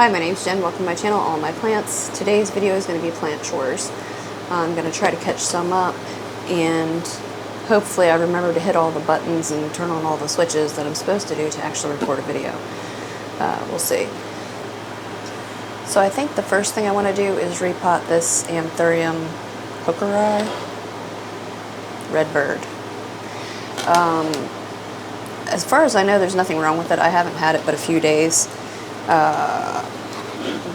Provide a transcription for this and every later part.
Hi, my name's Jen. Welcome to my channel, All My Plants. Today's video is going to be plant chores. I'm going to try to catch some up, and hopefully I remember to hit all the buttons and turn on all the switches that I'm supposed to do to actually record a video. We'll see. So I think the first thing I want to do is repot this Anthurium hookeri redbird. As far as I know, there's nothing wrong with it. I haven't had it but a few days.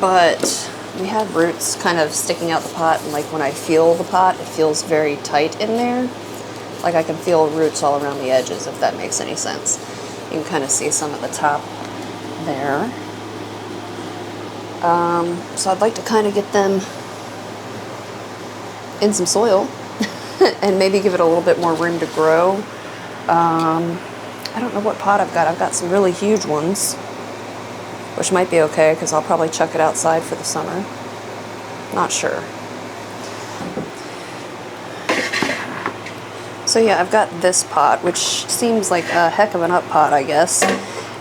But we have roots kind of sticking out the pot, and like when I feel the pot, it feels very tight in there. Like I can feel roots all around the edges, if that makes any sense. You can kind of see some at the top there. So I'd like to kind of get them in some soil and maybe give it a little bit more room to grow. I don't know what pot I've got. I've got some really huge ones, which might be okay because I'll probably chuck it outside for the summer. Not sure. So yeah, I've got this pot, which seems like a heck of an up pot, I guess.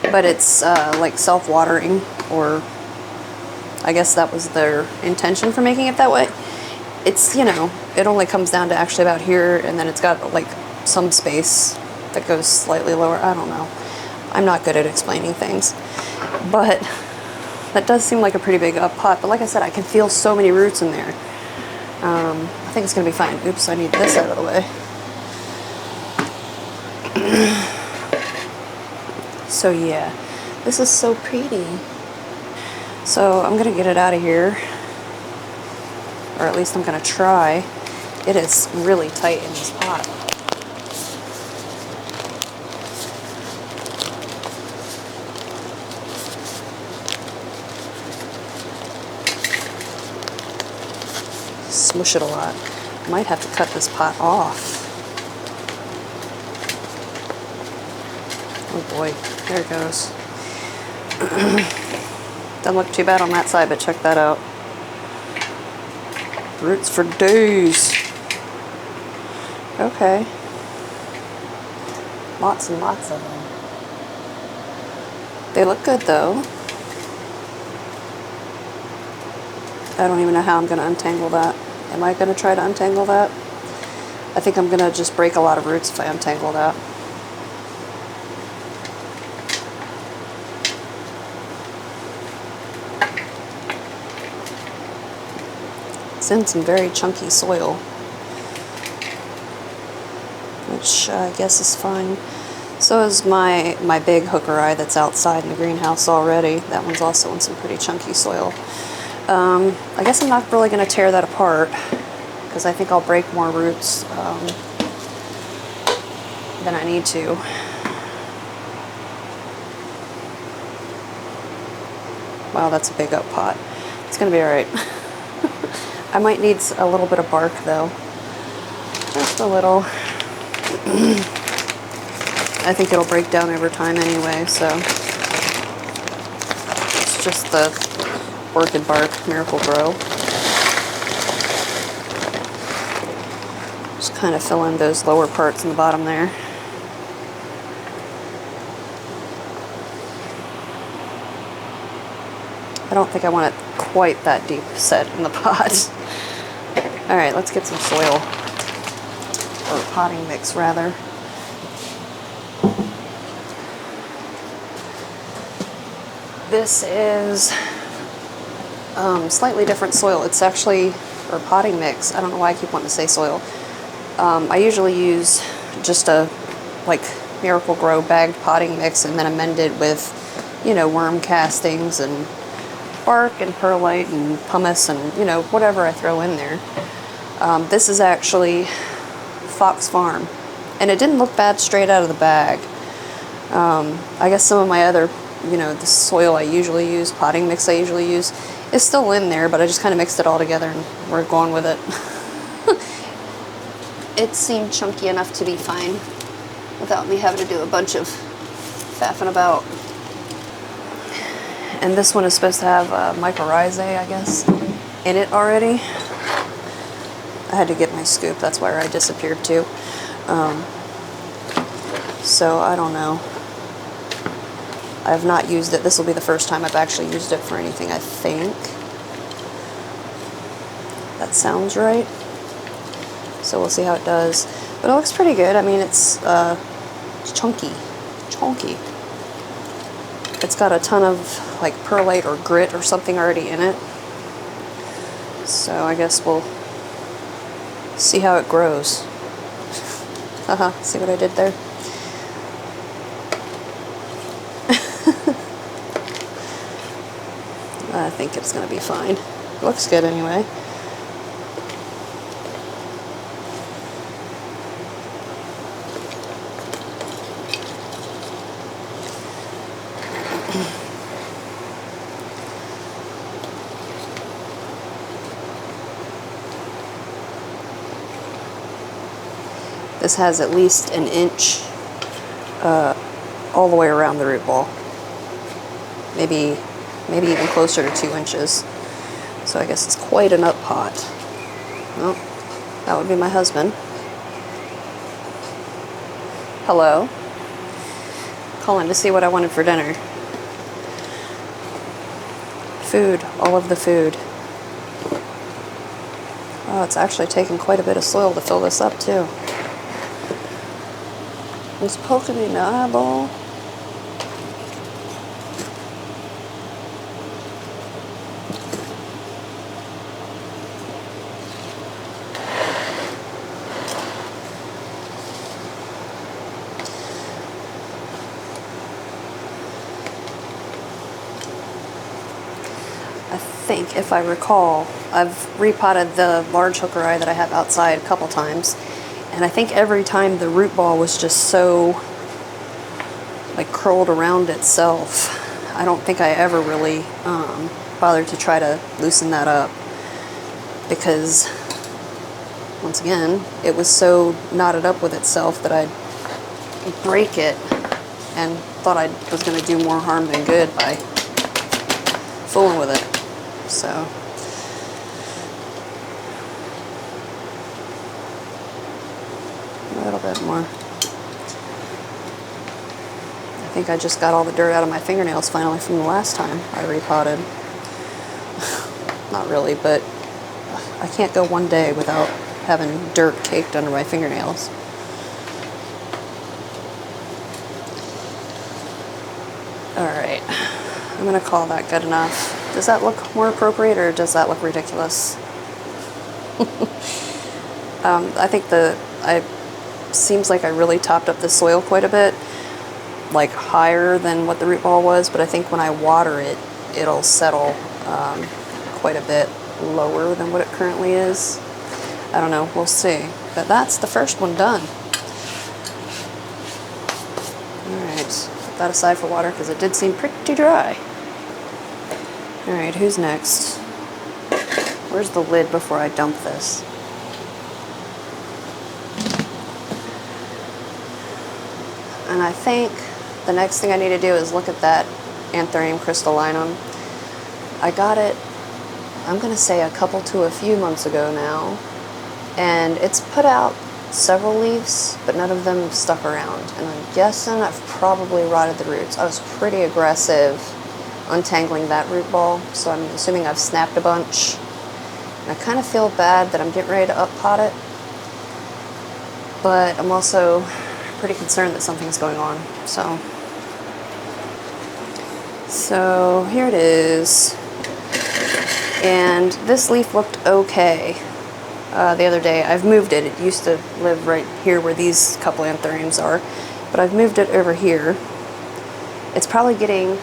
But it's like self-watering, or I guess that was their intention for making it that way. It's, you know, it only comes down to actually about here, and then it's got like some space that goes slightly lower. I don't know. I'm not good at explaining things. But that does seem like a pretty big up pot. But like I said, I can feel so many roots in there. I think it's going to be fine. Oops, I need this out of the way. So yeah, this is so pretty. So I'm going to get it out of here. Or at least I'm going to try. It is really tight in this pot. Smush it a lot. I might have to cut this pot off. Oh boy, there it goes. Doesn't look too bad on that side, but check that out. Roots for days. Okay. Lots and lots of them. They look good though. I don't even know how I'm going to untangle that. Am I going to try to untangle that? I think I'm going to just break a lot of roots if I untangle that. It's in some very chunky soil, which I guess is fine. So is my big hookeri that's outside in the greenhouse already. That one's also in some pretty chunky soil. I guess I'm not really going to tear that apart because I think I'll break more roots than I need to. Wow, that's a big up pot. It's going to be alright. I might need a little bit of bark though. Just a little. I think it'll break down over time anyway, so it's just the orchid bark, Miracle Grow. Just kind of fill in those lower parts in the bottom there. I don't think I want it quite that deep set in the pot. Alright, let's get some soil. Or potting mix, rather. This is slightly different soil. It's actually, or potting mix. I don't know why I keep wanting to say soil. I usually use just a like Miracle Grow bagged potting mix and then amend it with, you know, worm castings and bark and perlite and pumice and, you know, whatever I throw in there. This is actually Fox Farm, and it didn't look bad straight out of the bag. I guess some of my other, you know, the soil I usually use, potting mix I usually use, is still in there, but I just kind of mixed it all together and we're going with it. It seemed chunky enough to be fine without me having to do a bunch of faffing about. And this one is supposed to have mycorrhizae, I guess, in it already. I had to get my scoop, that's where I disappeared to. So I don't know. I have not used it. This will be the first time I've actually used it for anything, I think. That sounds right. So we'll see how it does. But it looks pretty good. I mean, it's chunky. Chunky. It's got a ton of like perlite or grit or something already in it. So I guess we'll see how it grows. Haha, see what I did there? I think it's gonna be fine. It looks good anyway. This has at least an inch all the way around the root ball. Maybe even closer to 2 inches. So I guess it's quite an up pot. Well, that would be my husband. Hello. Calling to see what I wanted for dinner. Food, all of the food. Oh, it's actually taking quite a bit of soil to fill this up too. It's poking me in the eyeball. I think, if I recall, I've repotted the large hooker eye that I have outside a couple times. And I think every time the root ball was just so like curled around itself. I don't think I ever really bothered to try to loosen that up, because once again it was so knotted up with itself that I'd break it, and thought I was going to do more harm than good by fooling with it. So a little bit more. I think I just got all the dirt out of my fingernails finally from the last time I repotted. Not really, but I can't go one day without having dirt caked under my fingernails. Alright, I'm gonna call that good enough. Does that look more appropriate, or does that look ridiculous? I think seems like I really topped up the soil quite a bit, like higher than what the root ball was, but I think when I water it, it'll settle quite a bit lower than what it currently is. I don't know, we'll see. But that's the first one done. Alright, put that aside for water because it did seem pretty dry. Alright, who's next? Where's the lid before I dump this? And I think the next thing I need to do is look at that Anthurium crystallinum. I got it, I'm going to say a couple to a few months ago now, and it's put out several leaves, but none of them stuck around. And I'm guessing I've probably rotted the roots. I was pretty aggressive untangling that root ball, so I'm assuming I've snapped a bunch. And I kind of feel bad that I'm getting ready to up-pot it, but I'm also pretty concerned that something's going on. So here it is. And this leaf looked okay the other day. I've moved it. It used to live right here where these couple anthuriums are, but I've moved it over here. It's probably getting,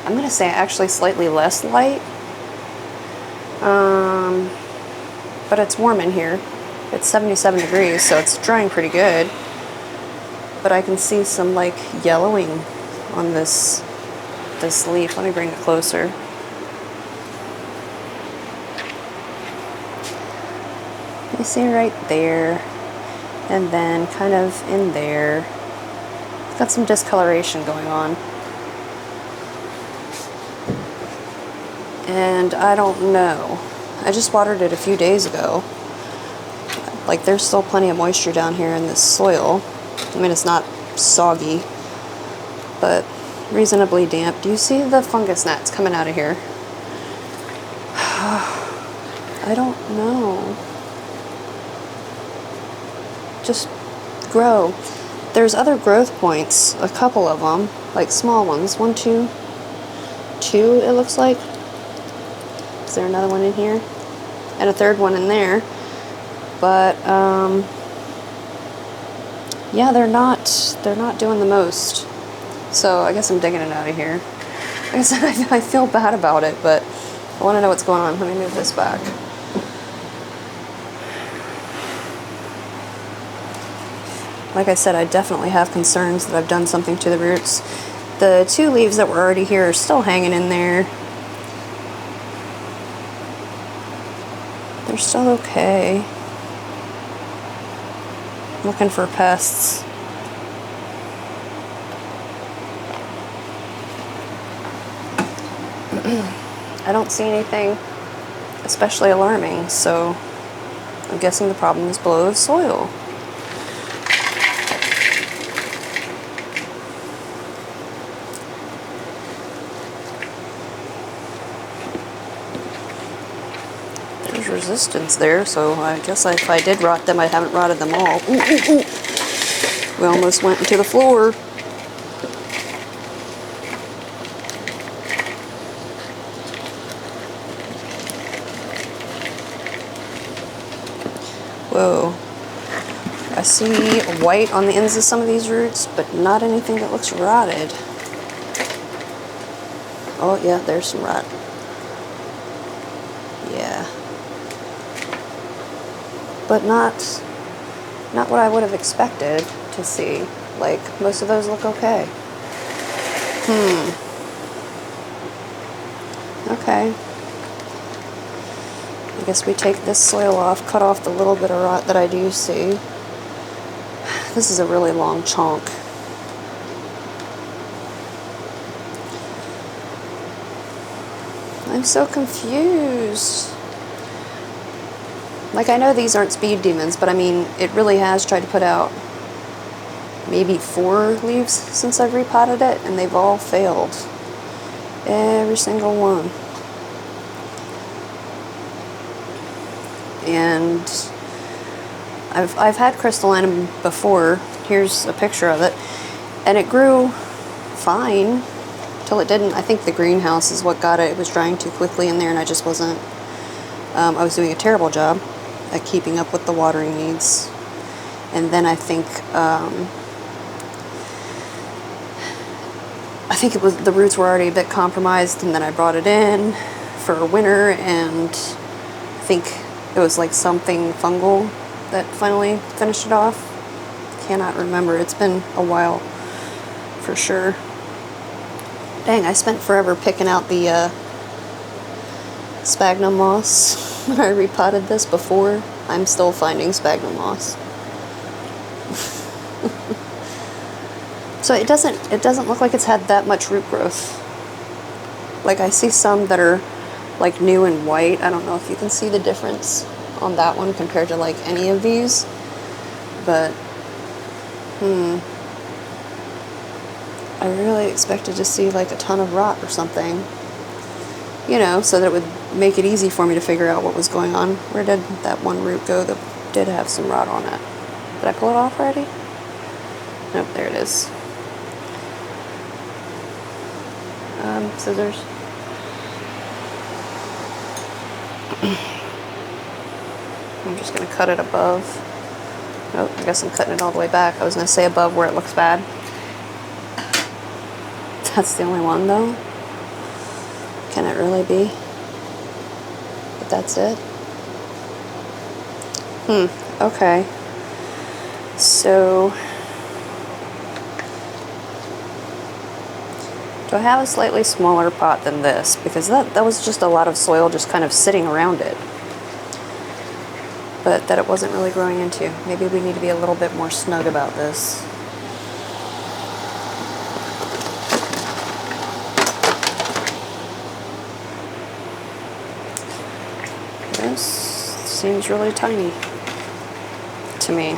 I'm going to say actually slightly less light, but it's warm in here. It's 77 degrees, so it's drying pretty good. But I can see some like yellowing on this leaf. Let me bring it closer. You see right there, and then kind of in there. It's got some discoloration going on. And I don't know. I just watered it a few days ago. Like, there's still plenty of moisture down here in this soil. I mean, it's not soggy. but reasonably damp. Do you see the fungus gnats coming out of here? I don't know. Just grow. There's other growth points, a couple of them, like small ones. 1, 2, 2 it looks like. Is there another one in here? And a third one in there. But yeah, they're not doing the most. So I guess I'm digging it out of here. Like I said, I feel bad about it, but I want to know what's going on. Let me move this back. Like I said, I definitely have concerns that I've done something to the roots. The 2 leaves that were already here are still hanging in there. They're still okay. Looking for pests. I don't see anything especially alarming, so I'm guessing the problem is below the soil. There's resistance there, so I guess if I did rot them, I haven't rotted them all. Ooh, ooh, ooh. We almost went into the floor. Whoa. I see white on the ends of some of these roots, but not anything that looks rotted. Oh yeah, there's some rot. Yeah. But not what I would have expected to see. Like, most of those look okay. Okay. I guess we take this soil off, cut off the little bit of rot that I do see. This is a really long chunk. I'm so confused. Like, I know these aren't speed demons, but I mean, it really has tried to put out maybe 4 leaves since I've repotted it, and they've all failed. Every single one. And I've had crystallinum before. Here's a picture of it. And it grew fine till it didn't. I think the greenhouse is what got it. It was drying too quickly in there, and I just wasn't, I was doing a terrible job at keeping up with the watering needs. And then I think it was, the roots were already a bit compromised, and then I brought it in for winter, and I think it was like something fungal that finally finished it off. Cannot remember. It's been a while for sure. Dang, I spent forever picking out the sphagnum moss when I repotted this before. I'm still finding sphagnum moss. So it doesn't look like it's had that much root growth. Like, I see some that are like new and white. I don't know if you can see the difference on that one compared to like any of these, but I really expected to see like a ton of rot or something, you know, so that it would make it easy for me to figure out what was going on. Where did that one root go that did have some rot on it? Did I pull it off already? Nope, there it is. Scissors. I'm just going to cut it above. Nope, I guess I'm cutting it all the way back. I was going to say above where it looks bad. That's the only one though. Can it really be? But that's it? Okay. So, do I have a slightly smaller pot than this? Because that was just a lot of soil just kind of sitting around it, but that it wasn't really growing into. Maybe we need to be a little bit more snug about this. This seems really tiny to me.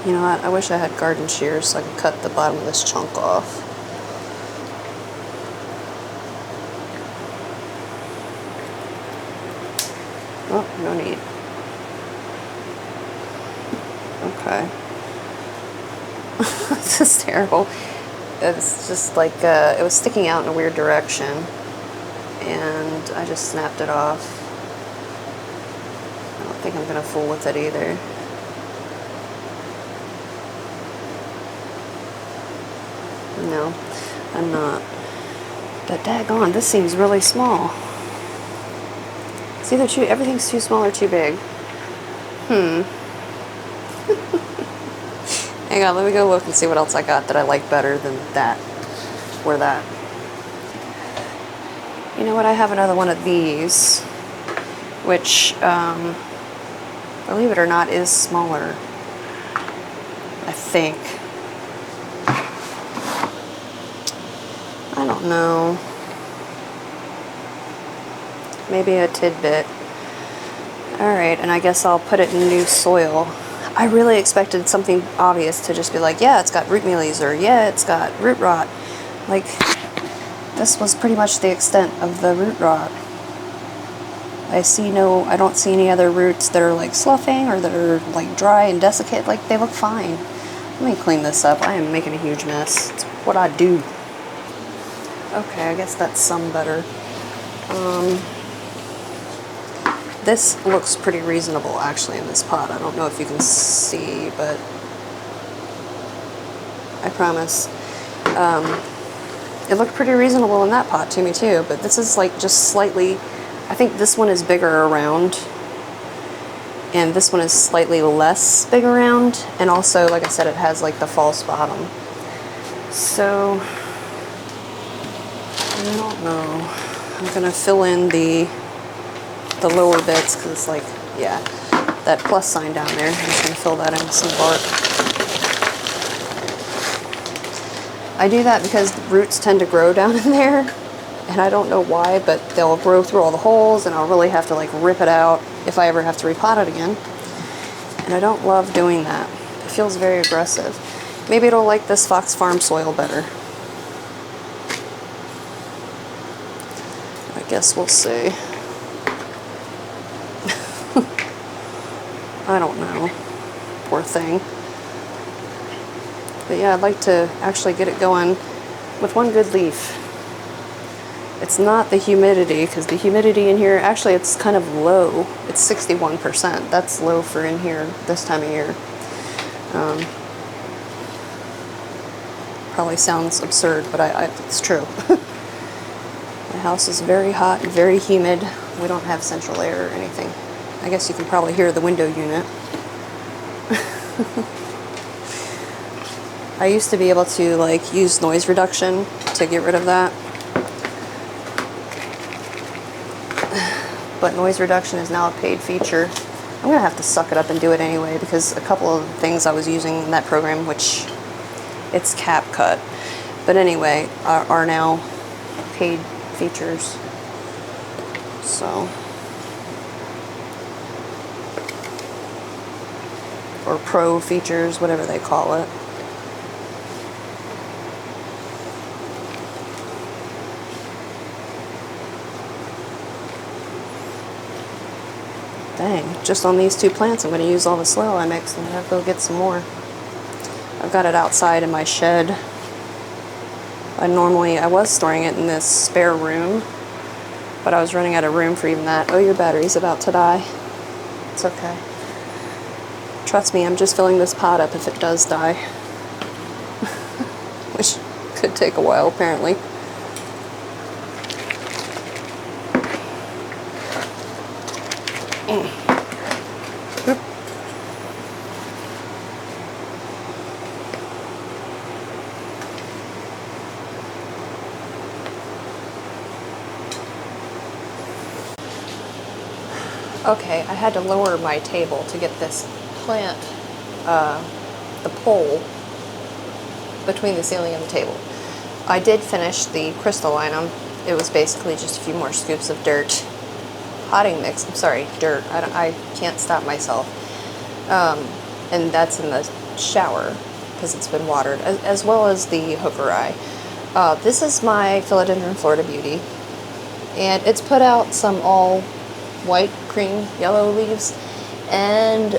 You know what? I wish I had garden shears so I could cut the bottom of this chunk off. Oh, no need. Okay. This is terrible. It's just like, it was sticking out in a weird direction. And I just snapped it off. I don't think I'm going to fool with it either. No, I'm not. But daggone, this seems really small. It's either everything's too small or too big. Hang on, let me go look and see what else I got that I like better than that or that. You know what, I have another one of these, which, believe it or not, is smaller, I think. I don't know. Maybe a tidbit. Alright, and I guess I'll put it in new soil. I really expected something obvious to just be like, yeah, it's got root mealies, or yeah, it's got root rot. Like, this was pretty much the extent of the root rot. I don't see any other roots that are like sloughing or that are like dry and desiccated. Like, they look fine. Let me clean this up. I am making a huge mess. It's what I do. Okay, I guess that's some better. This looks pretty reasonable actually in this pot. I don't know if you can see, but I promise. It looked pretty reasonable in that pot to me too, but this is like just slightly, I think this one is bigger around, and this one is slightly less big around, and also, like I said, it has like the false bottom. So, I don't know. I'm gonna fill in the lower bits because it's like, yeah, that plus sign down there. I'm just gonna fill that in with some bark. I do that because the roots tend to grow down in there, and I don't know why, but they'll grow through all the holes, and I'll really have to like rip it out if I ever have to repot it again. And I don't love doing that. It feels very aggressive. Maybe it'll like this Fox Farm soil better. I guess we'll see. I don't know. Poor thing. But yeah, I'd like to actually get it going with one good leaf. It's not the humidity, because the humidity in here, actually it's kind of low. It's 61%. That's low for in here this time of year. Probably sounds absurd, but it's true. My house is very hot and very humid. We don't have central air or anything. I guess you can probably hear the window unit. I used to be able to like use noise reduction to get rid of that. But noise reduction is now a paid feature. I'm gonna have to suck it up and do it anyway, because a couple of things I was using in that program, which it's CapCut, but anyway, are now paid features. So, or pro features, whatever they call it. Dang, just on these two plants I'm going to use all the soil I mixed, and I have to go get some more. I've got it outside in my shed. I was storing it in this spare room, but I was running out of room for even that. Oh, your battery's about to die. It's okay. Trust me, I'm just filling this pot up if it does die. Which could take a while, apparently. Okay, I had to lower my table to get this plant, the pole, between the ceiling and the table. I did finish the crystallinum. It was basically just a few more scoops of dirt. Potting mix, I'm sorry, dirt. I can't stop myself. And that's in the shower because it's been watered, as well as the hookeri. This is my Philodendron Florida Beauty, and it's put out some all white, cream, yellow leaves, and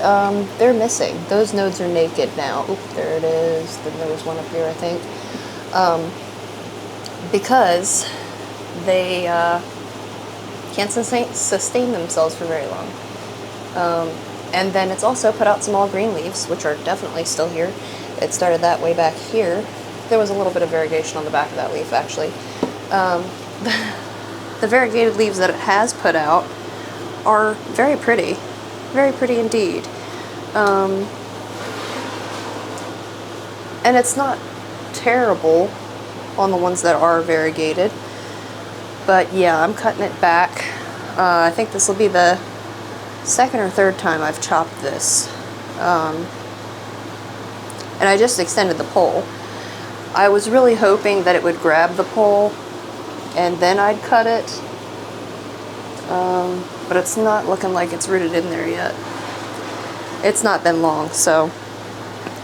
they're missing. Those nodes are naked now. Oop, there it is. Then there was one up here, I think. Because they can't sustain themselves for very long. And then it's also put out some all green leaves, which are definitely still here. It started that way back here. There was a little bit of variegation on the back of that leaf, actually. The variegated leaves that it has put out are very pretty indeed. And it's not terrible on the ones that are variegated, but yeah, I'm cutting it back. I think this will be the second or third time I've chopped this. And I just extended the pole. I was really hoping that it would grab the pole and then I'd cut it, but it's not looking like it's rooted in there yet. It's not been long, so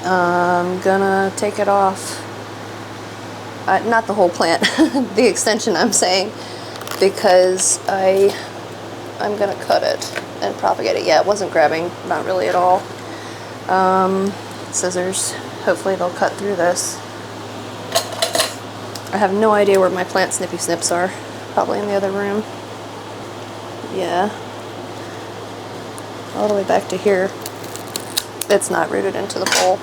I'm gonna take it off. Not the whole plant, the extension I'm saying, because I'm gonna cut it and propagate it. Yeah, it wasn't grabbing, not really at all. Scissors, hopefully they'll cut through this. I have no idea where my plant snippy snips are. Probably in the other room. Yeah. All the way back to here. It's not rooted into the pole.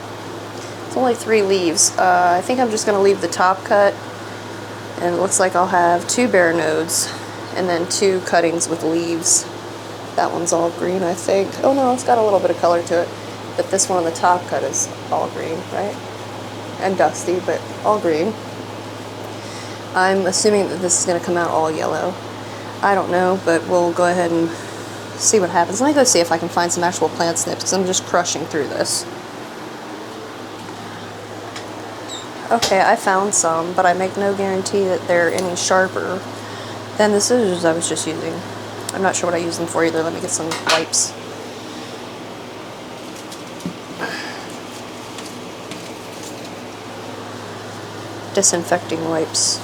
It's only 3 leaves. I think I'm just going to leave the top cut. And it looks like I'll have 2 bare nodes. And then 2 cuttings with leaves. That one's all green, I think. Oh no, it's got a little bit of color to it. But this one on the top cut is all green, right? And dusty, but all green. I'm assuming that this is going to come out all yellow. I don't know, but we'll go ahead and see what happens. Let me go see if I can find some actual plant snips, because I'm just crushing through this. Okay, I found some, but I make no guarantee that they're any sharper than the scissors I was just using. I'm not sure what I use them for either. Let me get some wipes. Disinfecting wipes.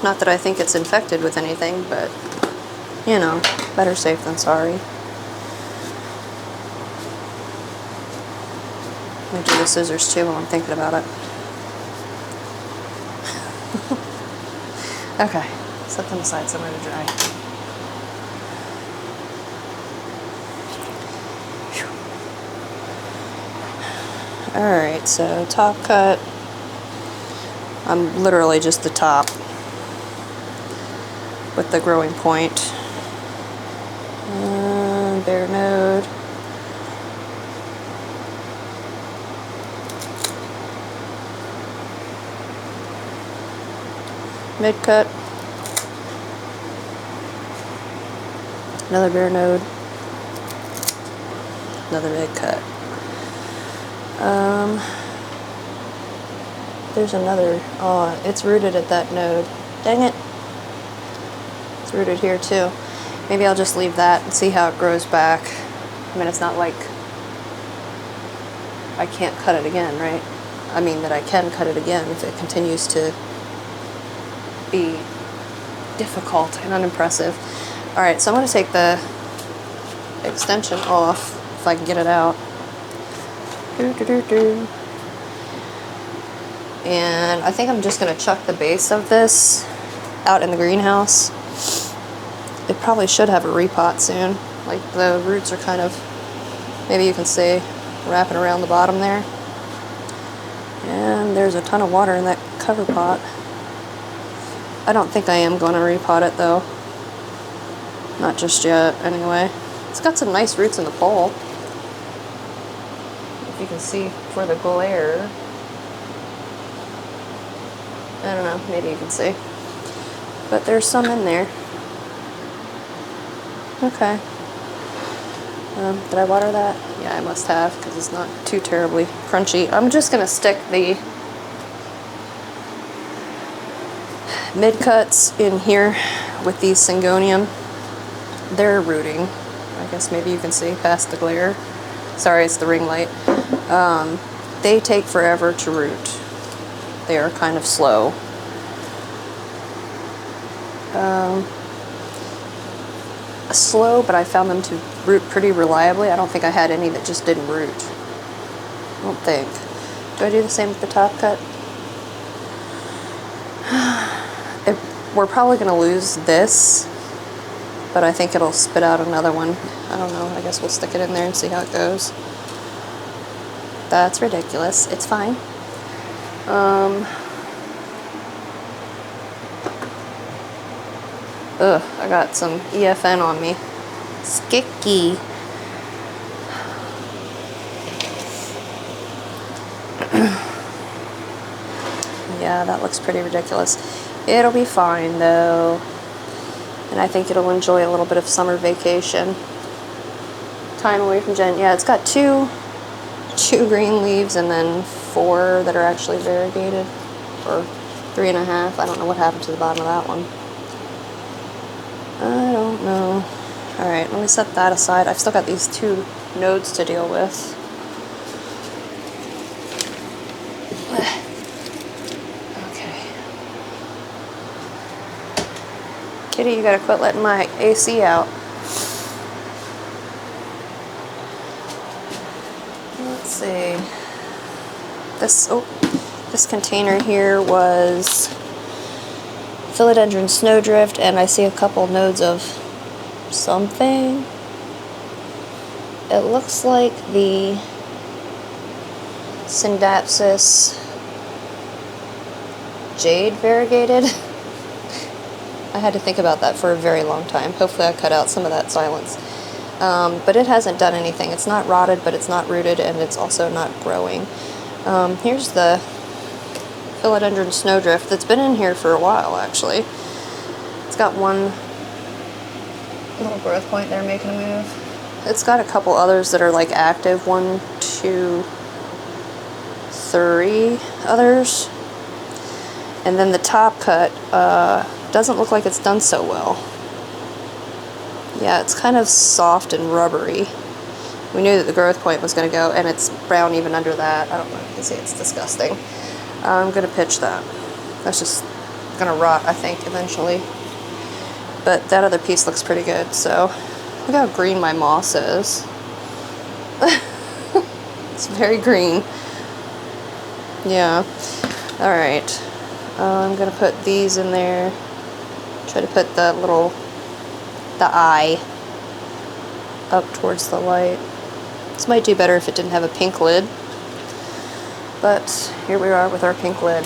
Not that I think it's infected with anything, but, you know, better safe than sorry. Let me do the scissors too while I'm thinking about it. Okay, set them aside somewhere to dry. Alright, so top cut. I'm literally just the top with the growing point. Bare node. Mid cut. Another bare node. Another mid cut. There's another. Oh, it's rooted at that node. Dang it. It's rooted here too. Maybe I'll just leave that and see how it grows back. I mean, it's not like I can't cut it again, right? I mean that I can cut it again if it continues to be difficult and unimpressive. Alright, so I'm going to take the extension off if I can get it out. And I think I'm just going to chuck the base of this out in the greenhouse. It probably should have a repot soon. Like the roots are kind of, maybe you can see, wrapping around the bottom there. And there's a ton of water in that cover pot. I don't think I am going to repot it though. Not just yet, anyway. It's got some nice roots in the pole. If you can see for the glare. I don't know, maybe you can see. But there's some in there. Okay. Did I water that? Yeah, I must have, because it's not too terribly crunchy. I'm just going to stick the mid-cuts in here with these Syngonium. They're rooting. I guess maybe you can see past the glare. Sorry, it's the ring light. They take forever to root. They are kind of slow. Slow, but I found them to root pretty reliably. I don't think I had any that just didn't root. I don't think. Do I do the same with the top cut? We're probably going to lose this, but I think it'll spit out another one. I don't know. I guess we'll stick it in there and see how it goes. That's ridiculous. It's fine. Ugh, I got some EFN on me. Sticky. Yeah, that looks pretty ridiculous. It'll be fine though. And I think it'll enjoy a little bit of summer vacation. Time away from Jen. Yeah, it's got two green leaves and then 4 that are actually variegated. Or 3.5. I don't know what happened to the bottom of that one. I don't know. Alright, let me set that aside. I've still got these 2 nodes to deal with. Okay. Kitty, you gotta quit letting my AC out. Let's see. This container here was philodendron snowdrift, and I see a couple nodes of something. It looks like the Syndapsis jade variegated. I had to think about that for a very long time. Hopefully I cut out some of that silence. But it hasn't done anything. It's not rotted, but it's not rooted, and it's also not growing. Here's the philodendron snowdrift that's been in here for a while, actually. It's got one little growth point there making a move. It's got a couple others that are like active. 1, 2, 3 others. And then the top cut doesn't look like it's done so well. Yeah, it's kind of soft and rubbery. We knew that the growth point was going to go, and it's brown even under that. I don't know if you can see, it's disgusting. I'm going to pitch that. That's just going to rot, I think, eventually. But that other piece looks pretty good, so look how green my moss is. It's very green. Yeah. Alright. I'm going to put these in there. Try to put the eye up towards the light. This might do better if it didn't have a pink lid. But here we are with our pink lid.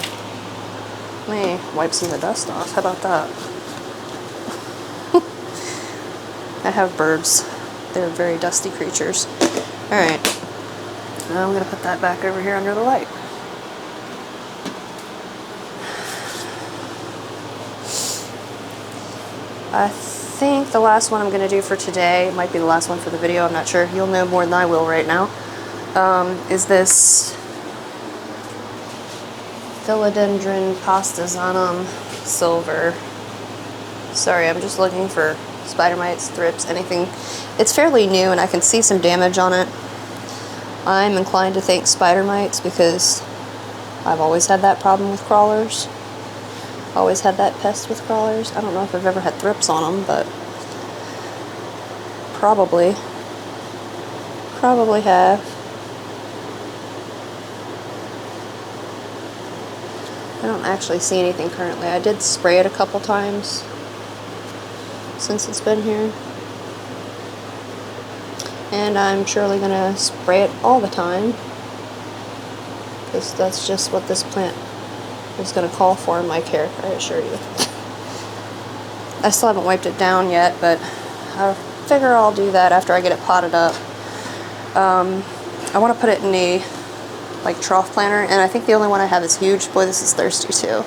Let me wipe some of the dust off. How about that? I have birds. They're very dusty creatures. Alright. Now I'm going to put that back over here under the light. I think the last one I'm going to do for today, it might be the last one for the video, I'm not sure. You'll know more than I will right now. Is this Philodendron pastazanum silver. Sorry, I'm just looking for spider mites, thrips, anything. It's fairly new and I can see some damage on it. I'm inclined to think spider mites because I've always had that problem with crawlers. Always had that pest with crawlers. I don't know if I've ever had thrips on them, but probably have. I don't actually see anything currently. I did spray it a couple times since it's been here. And I'm surely going to spray it all the time because that's just what this plant is going to call for in my care, I assure you. I still haven't wiped it down yet, but I figure I'll do that after I get it potted up. I want to put it in a trough planter, and I think the only one I have is huge. Boy, this is thirsty too.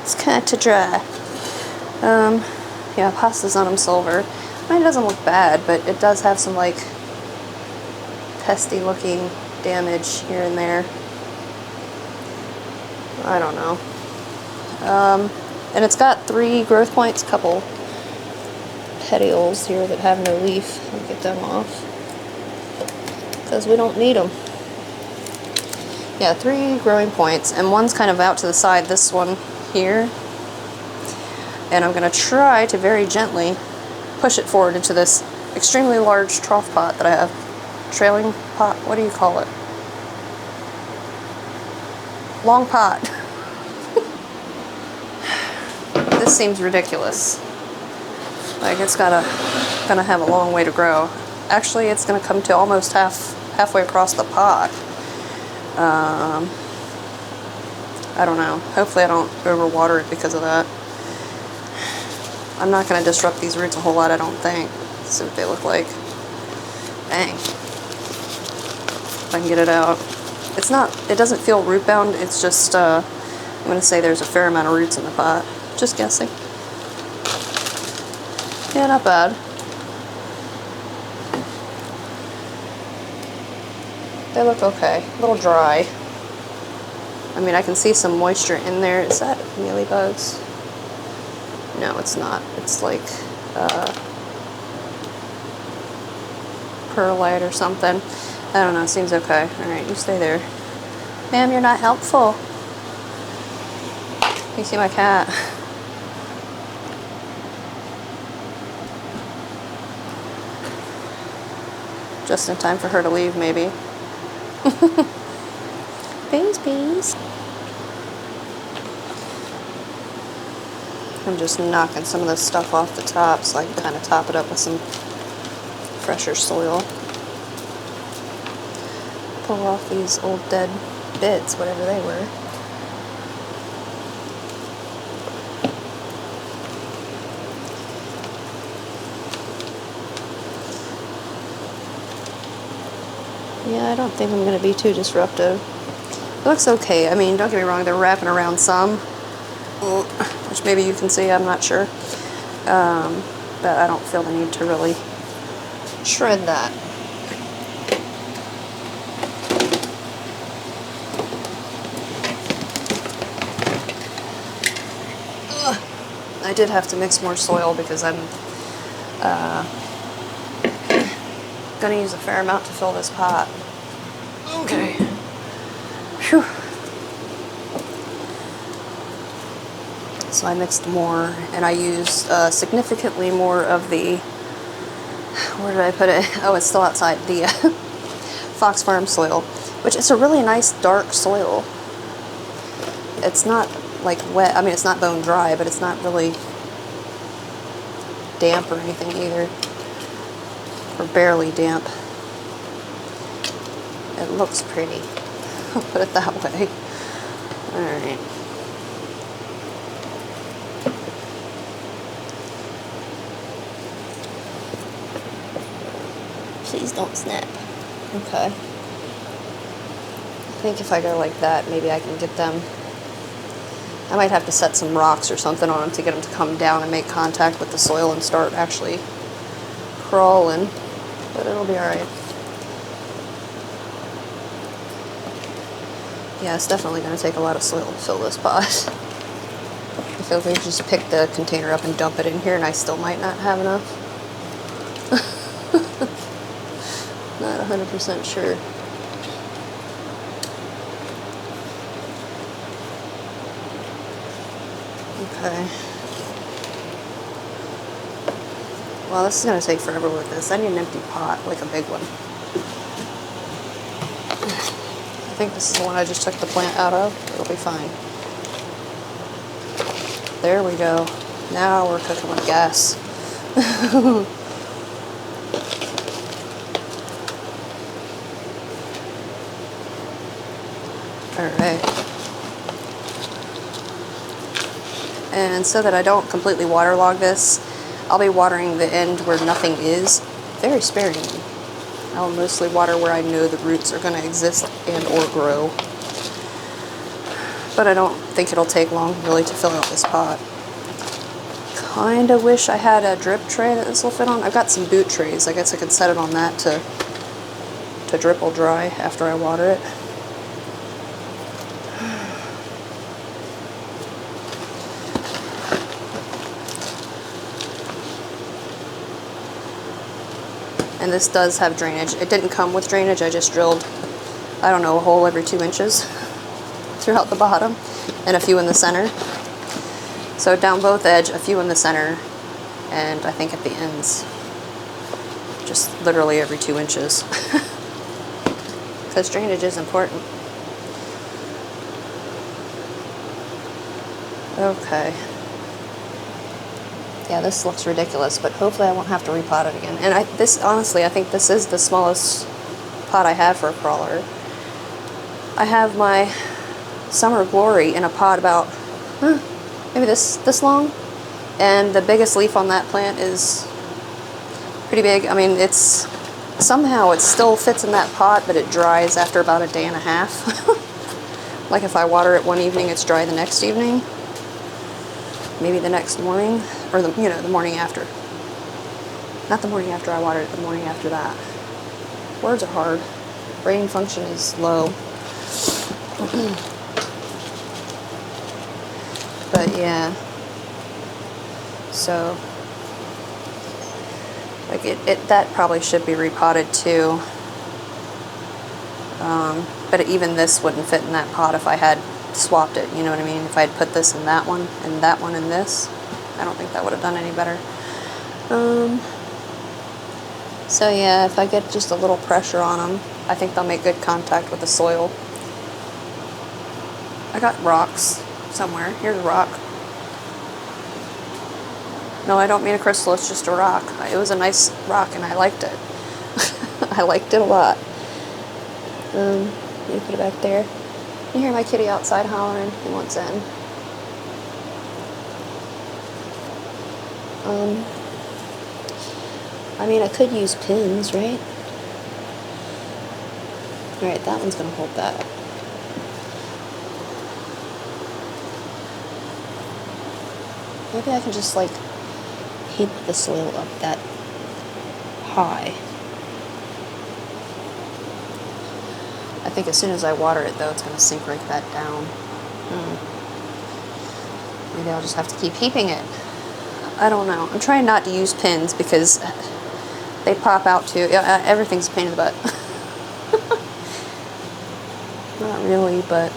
It's kind of dry. Yeah, pastazanum silver. I mean, it doesn't look bad, but it does have some pesty looking damage here and there. I don't know. And it's got 3 growth points, a couple petioles here that have no leaf. Let me get them off. because we don't need them. Yeah, 3 growing points, and one's kind of out to the side, this one here. And I'm going to try to very gently push it forward into this extremely large trough pot that I have. Trailing pot, what do you call it? Long pot. This seems ridiculous. Like it's gonna have a long way to grow. Actually, it's gonna come to almost halfway across the pot. I don't know. Hopefully I don't overwater it because of that. I'm not going to disrupt these roots a whole lot, I don't think. Let's see what they look like. Dang. If I can get it out. It doesn't feel root bound, it's just, I'm going to say there's a fair amount of roots in the pot. Just guessing. Yeah, not bad. They look okay. A little dry. I mean, I can see some moisture in there. Is that mealybugs? No, it's not. It's like perlite or something. I don't know. It seems okay. All right, you stay there. Ma'am, you're not helpful. You see my cat? Just in time for her to leave, maybe. Bees. I'm just knocking some of this stuff off the top so I can kind of top it up with some fresher soil. Pull off these old dead bits, whatever they were. Yeah, I don't think I'm going to be too disruptive. It looks okay. I mean, don't get me wrong, they're wrapping around some, which maybe you can see, I'm not sure. But I don't feel the need to really shred that. I did have to mix more soil because I'm going to use a fair amount to fill this pot. Okay. Whew. So I mixed more, and I used significantly more of the, where did I put it? Oh, it's still outside, the Fox Farm soil, which is a really nice dark soil. It's not like wet, I mean it's not bone dry, but it's not really damp or anything either, or barely damp. It looks pretty, I'll put it that way. Alright. Please don't snap. Okay. I think if I go like that, maybe I can get them. I might have to set some rocks or something on them to get them to come down and make contact with the soil and start actually crawling, but it'll be alright. Yeah, it's definitely going to take a lot of soil to fill this pot. I feel like we just pick the container up and dump it in here and I still might not have enough. Not 100% sure. Okay. Well, this is going to take forever with this. I need an empty pot, like a big one. I think this is the one I just took the plant out of. It'll be fine. There we go. Now we're cooking with gas. Alright. And so that I don't completely waterlog this, I'll be watering the end where nothing is, very sparingly. I'll mostly water where I know the roots are going to exist and or grow. But I don't think it'll take long really to fill out this pot. Kinda wish I had a drip tray that this will fit on. I've got some boot trays. I guess I could set it on that to dripple dry after I water it. And this does have drainage. It didn't come with drainage, I just drilled, I don't know, a hole every 2 inches throughout the bottom and a few in the center. So down both edge, a few in the center, and I think at the ends, just literally every 2 inches. Because drainage is important. Okay. Yeah, this looks ridiculous, but hopefully I won't have to repot it again. And honestly, I think this is the smallest pot I have for a crawler. I have my Summer Glory in a pot about, maybe this long, and the biggest leaf on that plant is pretty big. I mean, somehow it still fits in that pot, but it dries after about a day and a half. Like if I water it one evening, it's dry the next evening, maybe the next morning, or the morning after. Not the morning after I watered it, the morning after that. Words are hard. Brain function is low. But yeah, so like that probably should be repotted too. But even this wouldn't fit in that pot if I had swapped it, you know what I mean? If I had put this in that one and this, I don't think that would have done any better. So yeah, if I get just a little pressure on them, I think they'll make good contact with the soil. I got rocks somewhere. Here's a rock. No, I don't mean a crystal, it's just a rock. It was a nice rock and I liked it. I liked it a lot. Let me put it back there. You hear my kitty outside hollering. He wants in. I mean, I could use pins, right? Alright, that one's going to hold that. Maybe I can just, like, heat the soil up that high. I think as soon as I water it, though, it's going to sink right back down. Maybe I'll just have to keep heaping it. I don't know. I'm trying not to use pins because they pop out too. Yeah, everything's a pain in the butt. Not really, but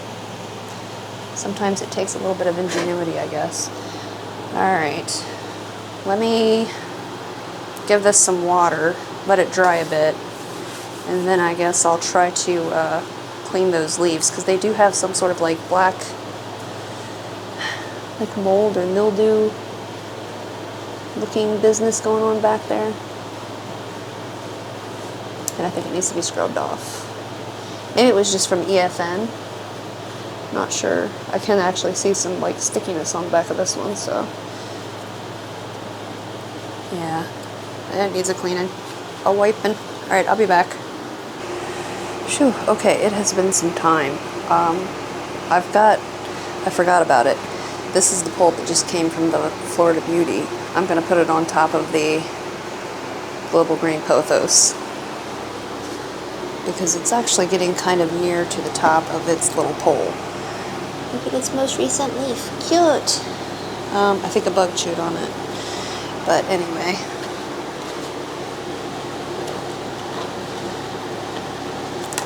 sometimes it takes a little bit of ingenuity, I guess. Alright. Let me give this some water, let it dry a bit, and then I guess I'll try to clean those leaves, because they do have some sort of like black, like mold or mildew looking business going on back there. And I think it needs to be scrubbed off. Maybe it was just from EFN. Not sure. I can actually see some like stickiness on the back of this one, so yeah, it needs a cleaning. A wiping. Alright, I'll be back. Phew, okay, it has been some time. I forgot about it. This is the pulp that just came from the Florida Beauty. I'm going to put it on top of the Global Green Pothos, because it's actually getting kind of near to the top of its little pole. Look at its most recent leaf. Cute! I think a bug chewed on it. But anyway.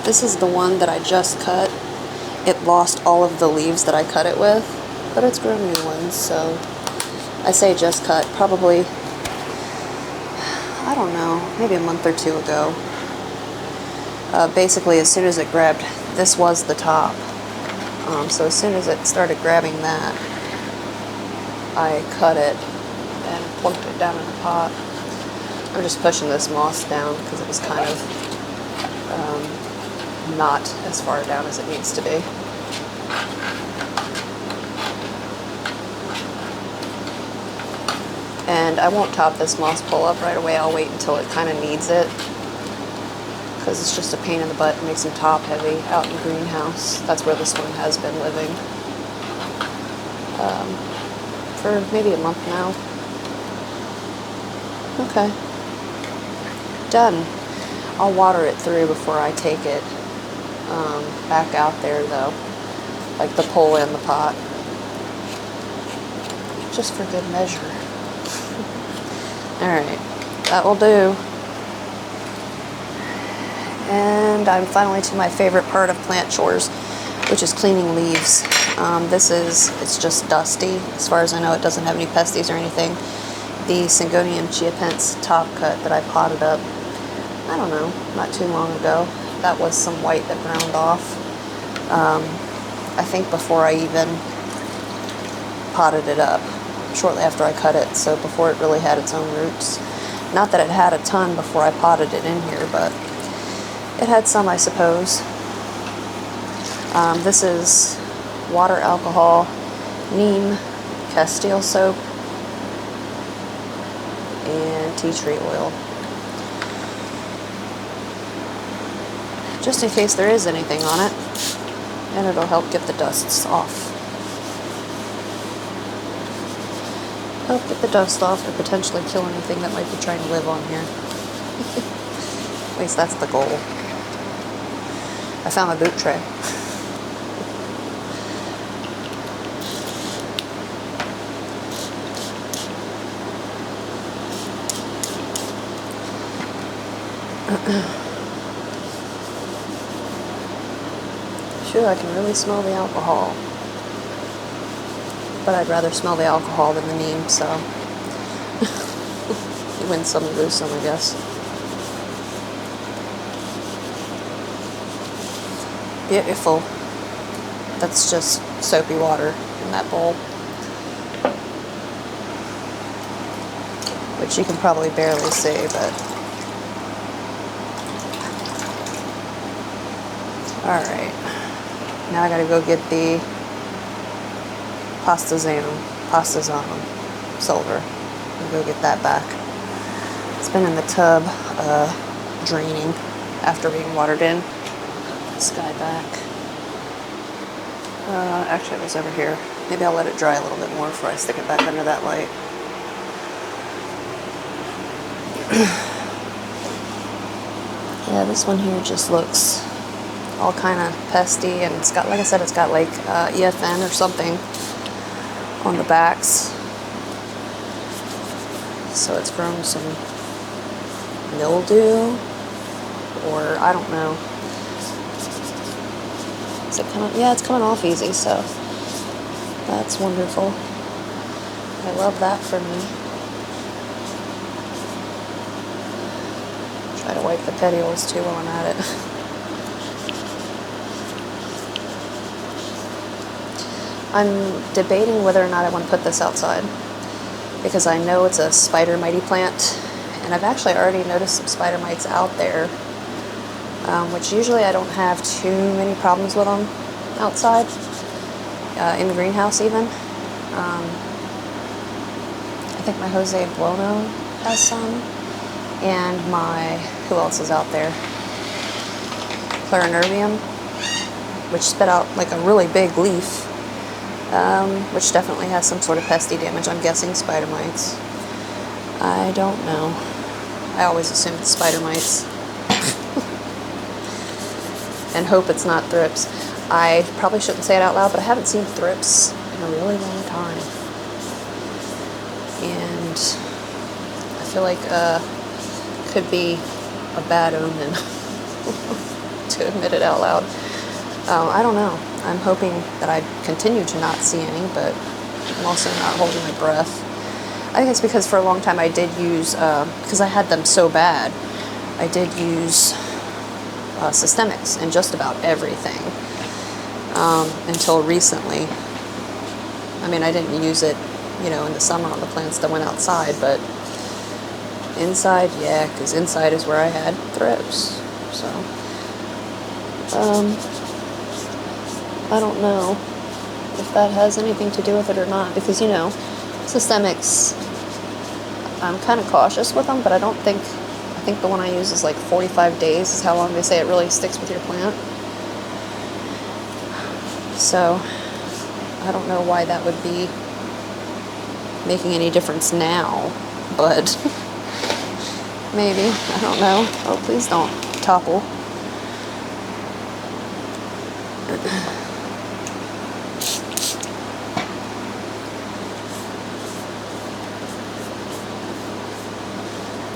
This is the one that I just cut. It lost all of the leaves that I cut it with, but it's grown new ones, so I say just cut, probably, I don't know, maybe a month or two ago. Basically, as soon as it grabbed, this was the top. So as soon as it started grabbing that, I cut it and plunked it down in the pot. I'm just pushing this moss down because it was kind of not as far down as it needs to be. And I won't top this moss pole up right away. I'll wait until it kind of needs it, because it's just a pain in the butt. It makes them top heavy out in the greenhouse. That's where this one has been living for maybe a month now. Okay. Done. I'll water it through before I take it back out there, though, like the pole and the pot, just for good measure. Alright, that will do. And I'm finally to my favorite part of plant chores, which is cleaning leaves. It's just dusty. As far as I know, it doesn't have any pesties or anything. The Syngonium chiapense top cut that I potted up, I don't know, not too long ago. That was some white that browned off. I think before I even potted it up, shortly after I cut it, so before it really had its own roots. Not that it had a ton before I potted it in here, but it had some, I suppose. This is water, alcohol, neem, castile soap, and tea tree oil. Just in case there is anything on it, and it'll help get the dusts off. Help get the dust off or potentially kill anything that might be trying to live on here. At least that's the goal. I found my boot tray. Sure, I can really smell the alcohol. But I'd rather smell the alcohol than the neem, so you win some, you lose some, I guess. Beautiful. That's just soapy water in that bowl, which you can probably barely see, but alright. Now I gotta go get the pastazanum silver and go get that back. It's been in the tub draining after being watered in. This guy back. Actually it was over here. Maybe I'll let it dry a little bit more before I stick it back under that light. Yeah, this one here just looks all kind of pesty, and it's got, like I said, it's got like EFN or something on the backs, so it's grown some mildew, or I don't know. Is it coming? Yeah, it's coming off easy, so that's wonderful. I love that for me. Try to wipe the petioles too while I'm at it. I'm debating whether or not I want to put this outside, because I know it's a spider mitey plant, and I've actually already noticed some spider mites out there, which usually I don't have too many problems with them outside, in the greenhouse even. I think my Jose Buono has some, and my, who else is out there? Clarinervium, which spit out like a really big leaf. Which definitely has some sort of pesty damage. I'm guessing spider mites. I don't know. I always assume it's spider mites. And hope it's not thrips. I probably shouldn't say it out loud, but I haven't seen thrips in a really long time. And I feel like could be a bad omen to admit it out loud. I don't know. I'm hoping that I continue to not see any, but I'm also not holding my breath. I think it's because for a long time I did use, because I had them so bad, I did use systemics in just about everything, until recently. I mean, I didn't use it, you know, in the summer on the plants that went outside, but inside, yeah, because inside is where I had thrips, so. I don't know if that has anything to do with it or not, because, you know, systemics, I'm kind of cautious with them, but I think the one I use is like 45 days is how long they say it really sticks with your plant. So I don't know why that would be making any difference now, but maybe, I don't know. Oh, please don't topple.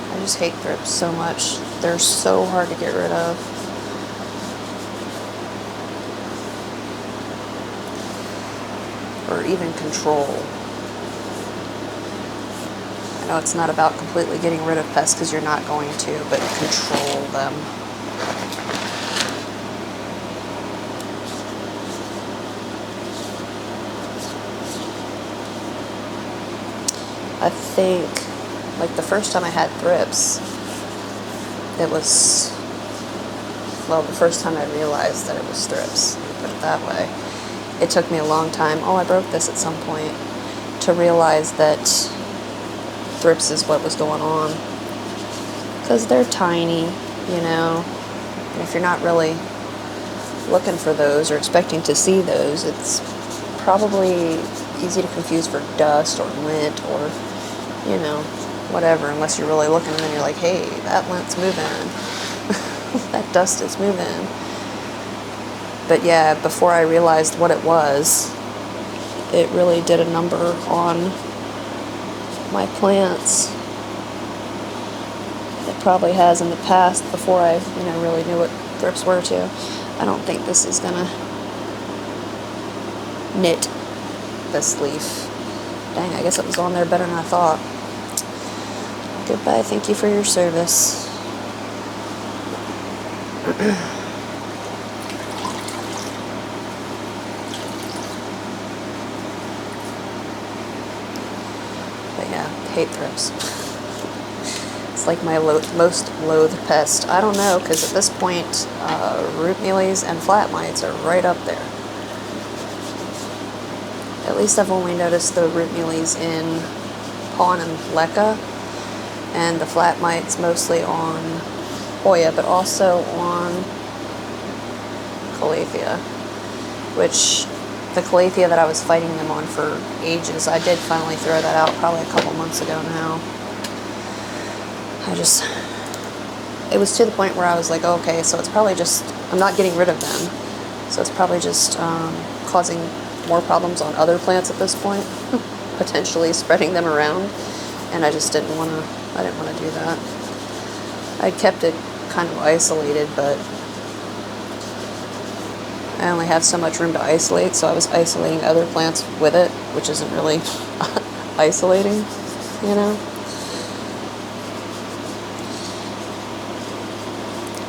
I just hate thrips so much. They're so hard to get rid of. or even control. I know it's not about completely getting rid of pests because you're not going to, but control them. I think, like the first time I had thrips, it was, well, the first time I realized that it was thrips, put it that way. It took me a long time, I broke this at some point, to realize that thrips is what was going on. Because they're tiny, you know, and if you're not really looking for those or expecting to see those, it's probably easy to confuse for dust or lint or, you know, whatever, unless you're really looking and then you're like, hey, that lint's moving. That dust is moving. But yeah, before I realized what it was, it really did a number on my plants. It probably has in the past before I, really knew what thrips were too. I don't think this is gonna knit this leaf. Dang, I guess it was on there better than I thought. Goodbye, thank you for your service. But yeah, hate thrips. It's like my most loathed pest. I don't know, because at this point, root mealies and flat mites are right up there. At least I've only noticed the root mealies in Pawn and Leca, and the flat mites mostly on Hoya, but also on Calathea, which the Calathea that I was fighting them on for ages, I did finally throw that out probably a couple months ago now. It was to the point where I was like, oh, okay, so it's probably just, I'm not getting rid of them, so it's probably just causing more problems on other plants at this point, potentially spreading them around, and I just didn't want to do that. I kept it kind of isolated, but I only have so much room to isolate, so I was isolating other plants with it, which isn't really isolating, you know?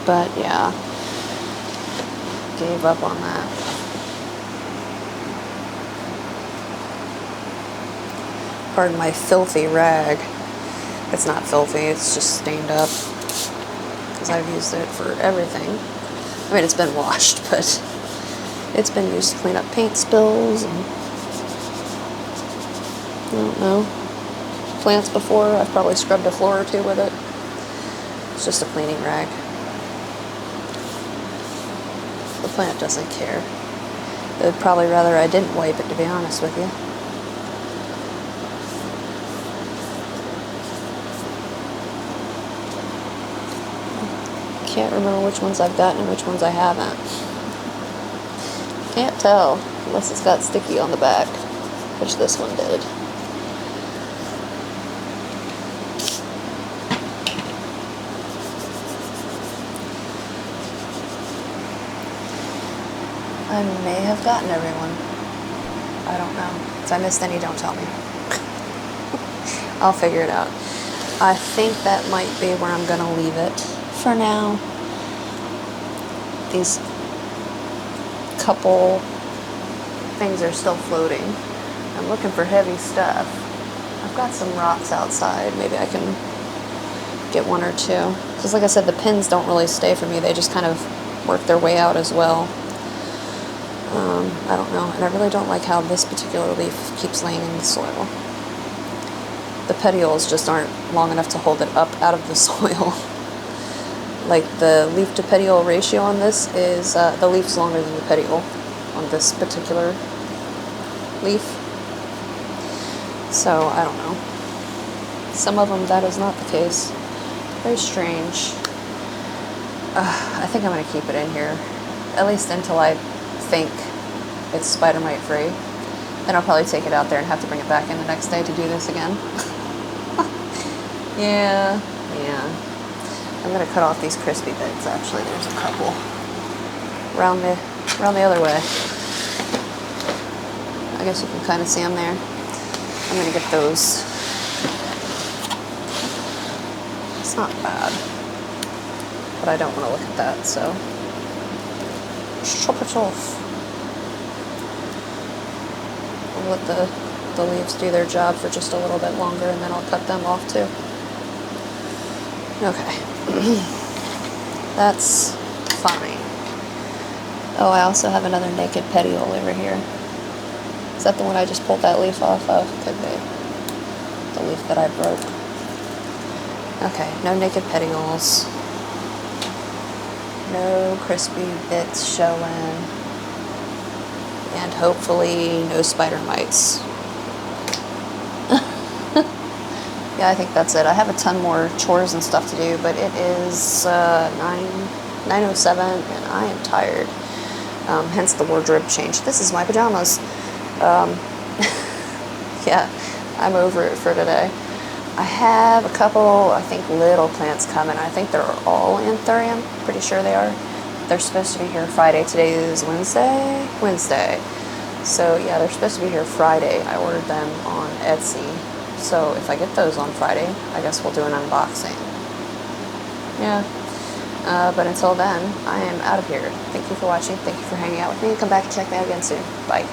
But yeah, gave up on that. Pardon my filthy rag. It's not filthy, it's just stained up, because I've used it for everything. I mean, it's been washed, but it's been used to clean up paint spills and, I don't know, plants before. I've probably scrubbed a floor or two with it. It's just a cleaning rag. The plant doesn't care. They would probably rather I didn't wipe it, to be honest with you. Can't remember which ones I've gotten and which ones I haven't. Can't tell unless it's got sticky on the back, which this one did. I may have gotten everyone. I don't know. If I missed any, don't tell me. I'll figure it out. I think that might be where I'm going to leave it for now. These couple things are still floating. I'm looking for heavy stuff. I've got some rocks outside. Maybe I can get one or two. Because like I said, the pins don't really stay for me. They just kind of work their way out as well. I don't know. And I really don't like how this particular leaf keeps laying in the soil. The petioles just aren't long enough to hold it up out of the soil. Like the leaf to petiole ratio on this is, the leaf's longer than the petiole on this particular leaf. So, I don't know. Some of them that is not the case. Very strange. I think I'm going to keep it in here. At least until I think it's spider mite free. Then I'll probably take it out there and have to bring it back in the next day to do this again. Yeah. I'm gonna cut off these crispy bits. Actually, there's a couple around the other way. I guess you can kind of see them there. I'm going to get those. It's not bad, but I don't want to look at that, so just chop it off. I'll let the leaves do their job for just a little bit longer, and then I'll cut them off too. Okay. That's fine. Oh, I also have another naked petiole over here. Is that the one I just pulled that leaf off of? Could be. The leaf that I broke. Okay, no naked petioles. No crispy bits showing. And hopefully no spider mites. Yeah, I think that's it. I have a ton more chores and stuff to do, but it is 9:07 and I am tired. Hence the wardrobe change. This is my pajamas. Yeah, I'm over it for today. I have a couple, I think, little plants coming. I think they're all Anthurium. Pretty sure they are. They're supposed to be here Friday. Today is Wednesday? Wednesday. So yeah, they're supposed to be here Friday. I ordered them on Etsy. So if I get those on Friday, I guess we'll do an unboxing. Yeah. But until then, I am out of here. Thank you for watching. Thank you for hanging out with me. Come back and check me out again soon. Bye.